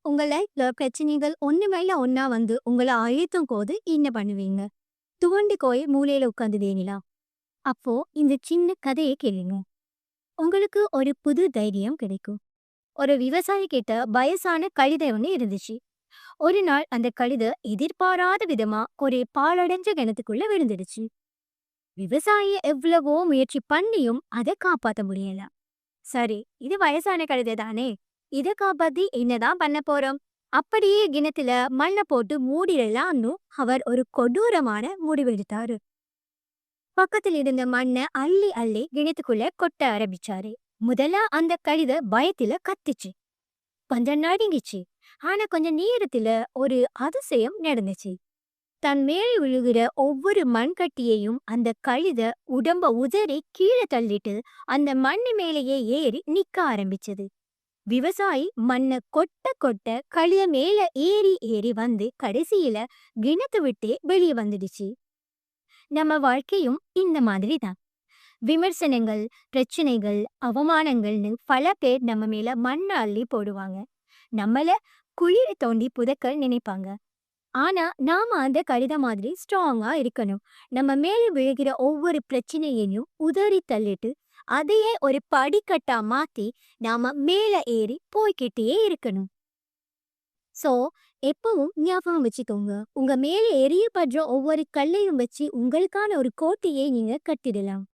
உங்க லைஃப்ல பிரச்சனைகள் ஒண்ணு மேல ஒண்ணா வந்து உங்கள அழுத்தும் போது என்ன பண்ணுவீங்க? துவண்டு போய் மூலையில உட்காந்துடுவீங்களா? அப்போ இந்த சின்ன கதையை கேளுங்க. உங்களுக்கு ஒரு புது தைரியம் கிடைக்கும். ஒரு விவசாயி கிட்ட வயசான கழுதை ஒண்ணு இருந்துச்சு. ஒரு நாள் அந்த கழுதை எதிர்பாராத விதமா ஒரு பாழடைஞ்ச கிணத்துக்குள்ள விழுந்துடுச்சு. விவசாயி எவ்வளவோ முயற்சி பண்ணியும் அதை காப்பாத்த முடியல. சரி, இது வயசான கழுதை தானே, இத காப்பாத்தி என்னதான் பண்ண போறோம்? அப்படியே கிணத்துல மண்ணை போட்டு மூடிடலாம்னு அவர் ஒரு கொடூரமான முடிவெடுத்தாரு. பக்கத்தில் இருந்த மண்ணை அள்ளி அள்ளி கிணத்துக்குள்ள கொட்ட ஆரம்பிச்சாரு. முதல்ல அந்த கழுதை பயத்துல கத்துச்சு, கொஞ்சம் நடுங்கிச்சு. ஆனா கொஞ்ச நேரத்துல ஒரு அதிசயம் நடந்துச்சு. தன் மேல் விழுகிற ஒவ்வொரு மண்கட்டியையும் அந்த கழுதை உடம்ப உதறி கீழே தள்ளிட்டு அந்த மண்ணு மேலேயே ஏறி நிக்க ஆரம்பிச்சது. விவசாயி மண்ண கொட்ட கொட்ட கழுத மேல ஏறி ஏறி வந்து கடைசியில கிணத்து விட்டே வெளியே வந்துடுச்சு. நம்ம வாழ்க்கையும் இந்த மாதிரி தான். விமர்சனங்கள், பிரச்சனைகள், அவமானங்கள்னு பல பேர் நம்ம மேல மண்ண அள்ளி போடுவாங்க. நம்மள குழியை தோண்டி புதைக்க நினைப்பாங்க. ஆனா நாம அந்த கழுத மாதிரி ஸ்ட்ராங்கா இருக்கணும். நம்ம மேல விழுகிற ஒவ்வொரு பிரச்சனையையும் உதறி தள்ளிட்டு அதையே ஒரு படிக்கட்டா மாத்தி நாம மேல ஏறி போய்க்கிட்டே இருக்கணும். சோ, எப்பவும் ஞாபகம் வச்சுக்கோங்க. உங்க மேல எரியப்படுற ஒவ்வொரு கல்லையும் வச்சு உங்களுக்கான ஒரு கோட்டையை நீங்க கட்டிடலாம்.